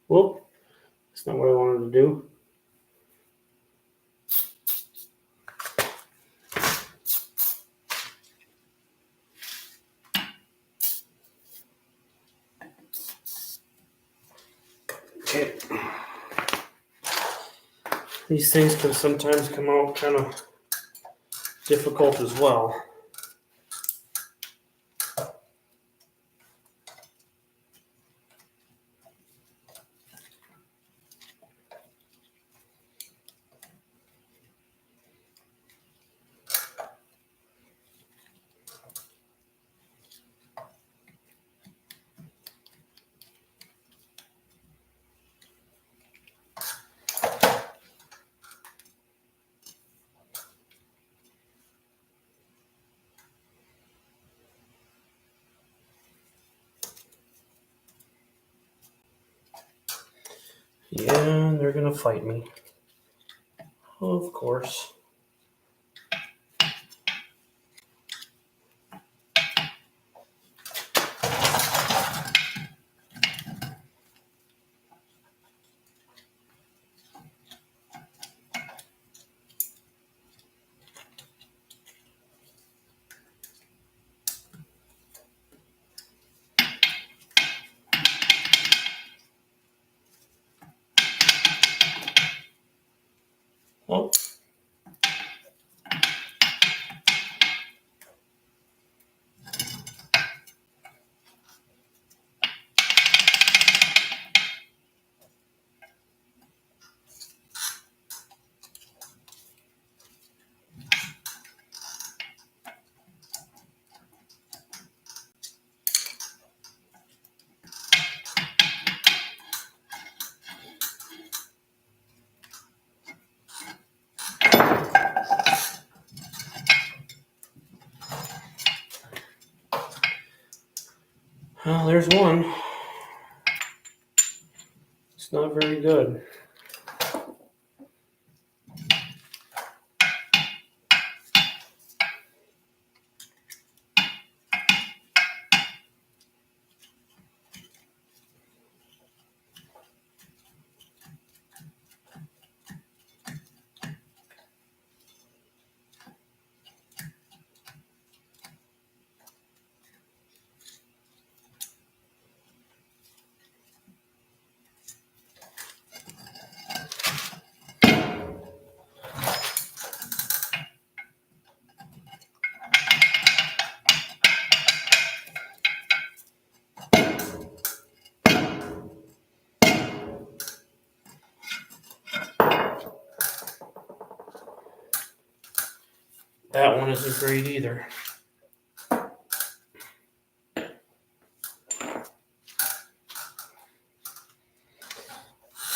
Whoop, that's not what I wanted to do. Okay. These things can sometimes come out kind of difficult as well. Yeah, they're gonna fight me. Of course. Oh. Well, there's one. It's not very good. That one isn't great either.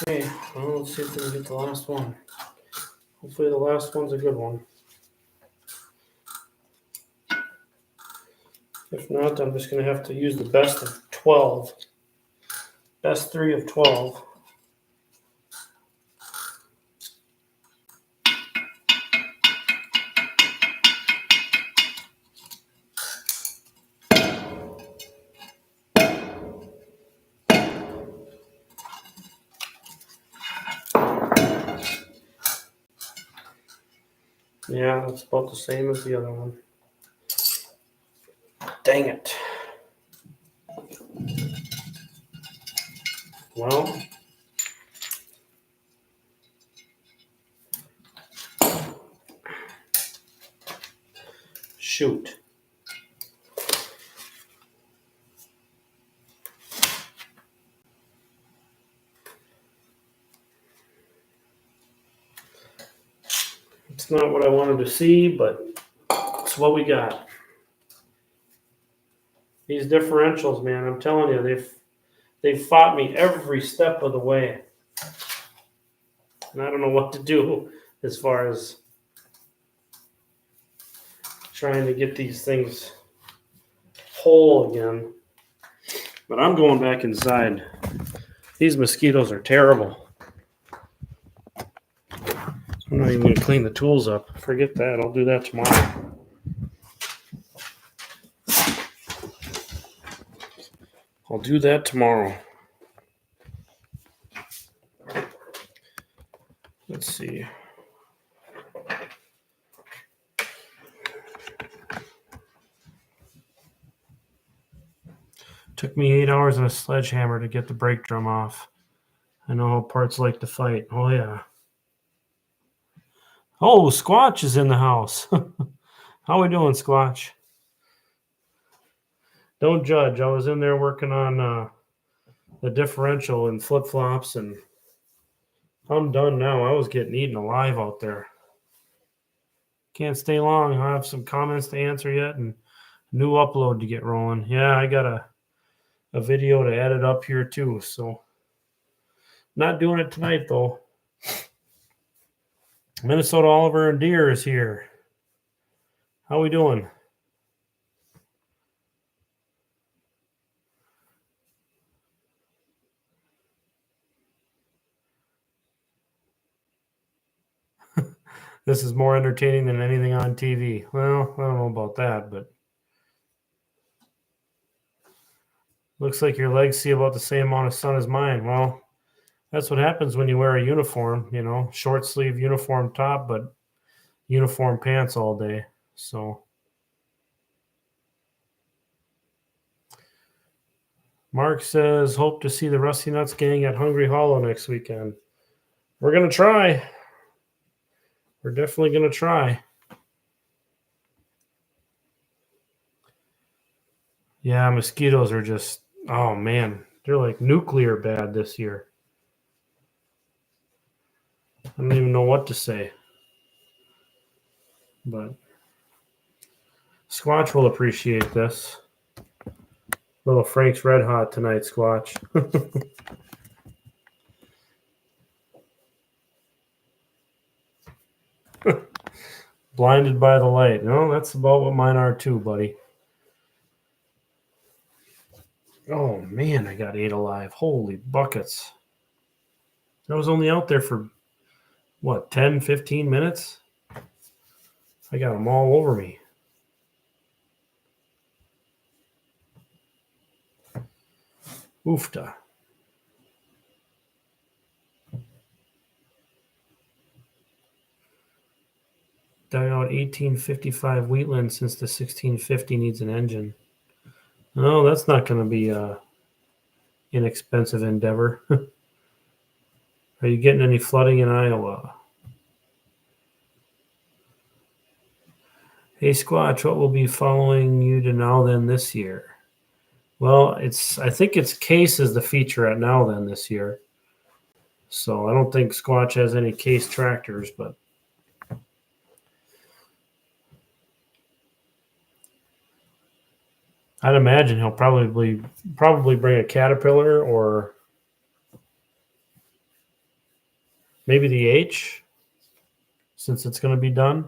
Okay, well, let's see if we can get the last one. Hopefully the last one's a good one. If not, I'm just going to have to use the best of 12. Best 3 of 12. Yeah, that's about the same as the other one. Dang it. Well, shoot. It's not what I wanted to see, but it's what we got. These differentials, man, I'm telling you, they've fought me every step of the way. And I don't know what to do as far as trying to get these things whole again. But I'm going back inside. These mosquitoes are terrible. I'm not even going to clean the tools up. Forget that. I'll do that tomorrow. I'll do that tomorrow. Let's see. Took me 8 hours and a sledgehammer to get the brake drum off. I know how parts like to fight. Oh, yeah. Oh, Squatch is in the house. How we doing, Squatch? Don't judge. I was in there working on the differential and flip-flops, and I'm done now. I was getting eaten alive out there. Can't stay long. I have some comments to answer yet and new upload to get rolling. Yeah, I got a video to edit up here too, so not doing it tonight though. Minnesota Oliver and Deer is here. How we doing? This is more entertaining than anything on TV. Well, I don't know about that, but looks like your legs see about the same amount of sun as mine. Well, that's what happens when you wear a uniform, you know, short sleeve uniform top, but uniform pants all day. So Mark says, hope to see the Rusty Nuts gang at Hungry Hollow next weekend. We're going to try. We're definitely going to try. Yeah, mosquitoes are just, oh man, they're like nuclear bad this year. I don't even know what to say. But Squatch will appreciate this. Little Frank's Red Hot tonight, Squatch. Blinded by the light. No, that's about what mine are too, buddy. Oh man, I got 8 alive. Holy buckets. I was only out there for, what, 10, 15 minutes? I got them all over me. Oofta. Dug out 1855 Wheatland since the 1650 needs an engine. No, that's not going to be an inexpensive endeavor. Are you getting any flooding in Iowa? Hey, Squatch, what will be following you to Now Then this year? Well, I think it's Case is the feature at Now Then this year. So I don't think Squatch has any Case tractors, but I'd imagine he'll probably bring a Caterpillar or maybe the H, since it's going to be done.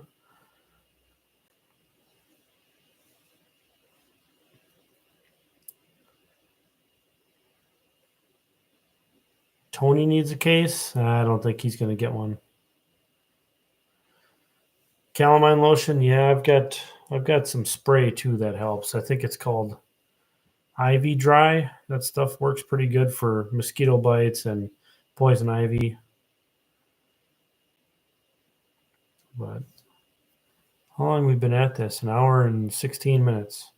Tony needs a case. I don't think he's going to get one. Calamine lotion. Yeah, I've got some spray too that helps. I think it's called Ivy Dry. That stuff works pretty good for mosquito bites and poison ivy. But how long have we been at this? An hour and 16 minutes.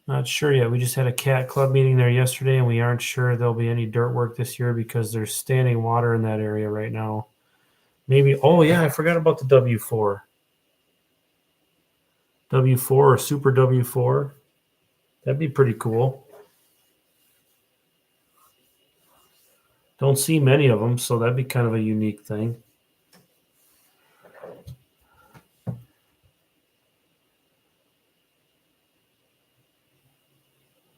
Not sure yet. We just had a cat club meeting there yesterday, and we aren't sure there'll be any dirt work this year because there's standing water in that area right now. Maybe, oh yeah, I forgot about the W4. W4 or Super W4. That'd be pretty cool. Don't see many of them, so that'd be kind of a unique thing.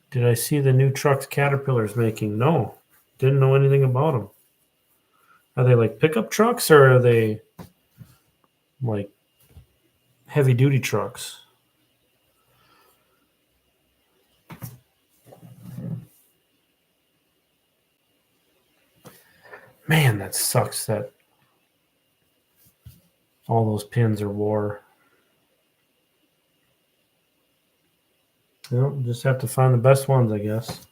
Did I see the new trucks Caterpillar's making? No, didn't know anything about them. Are they like pickup trucks or are they like heavy duty trucks? Man, that sucks that all those pins are wore. Well, just have to find the best ones, I guess.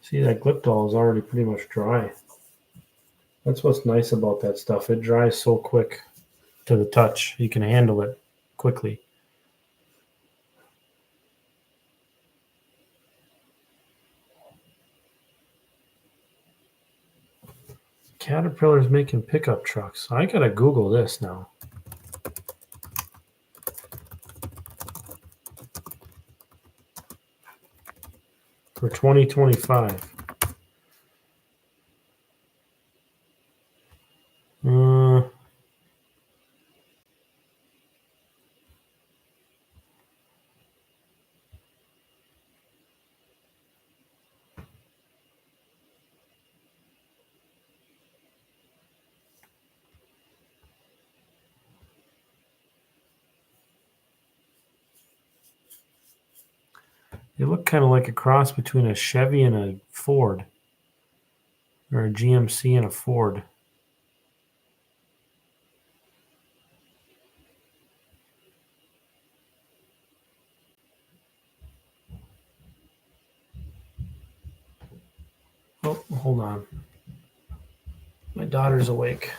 See, that Gliptol is already pretty much dry. That's what's nice about that stuff. It dries so quick to the touch. You can handle it quickly. Caterpillar's making pickup trucks. I gotta Google this now. For 2025. They look kind of like a cross between a Chevy and a Ford, or a GMC and a Ford. Oh, hold on. My daughter's awake.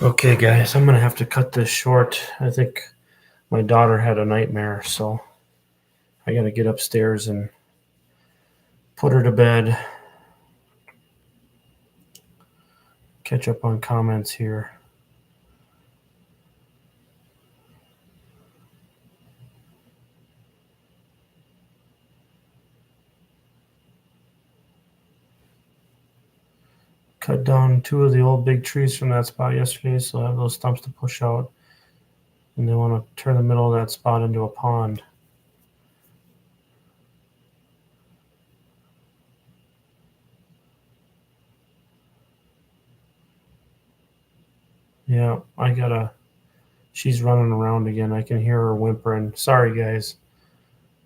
Okay, guys, I'm gonna have to cut this short. I think my daughter had a nightmare, so I gotta get upstairs and put her to bed. Catch up on comments here. Cut down 2 of the old big trees from that spot yesterday, so I have those stumps to push out. And they want to turn the middle of that spot into a pond. Yeah, she's running around again. I can hear her whimpering. Sorry, guys.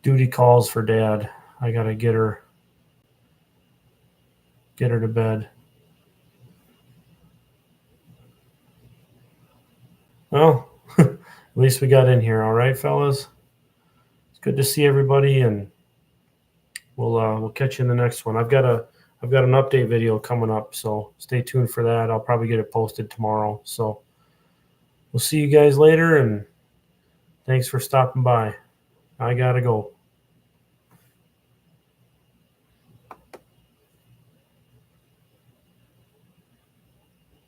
Duty calls for Dad. I gotta get her to bed. Well, at least we got in here. All right, fellas. It's good to see everybody, and we'll catch you in the next one. I've got an update video coming up, so stay tuned for that. I'll probably get it posted tomorrow. So we'll see you guys later, and thanks for stopping by. I gotta go.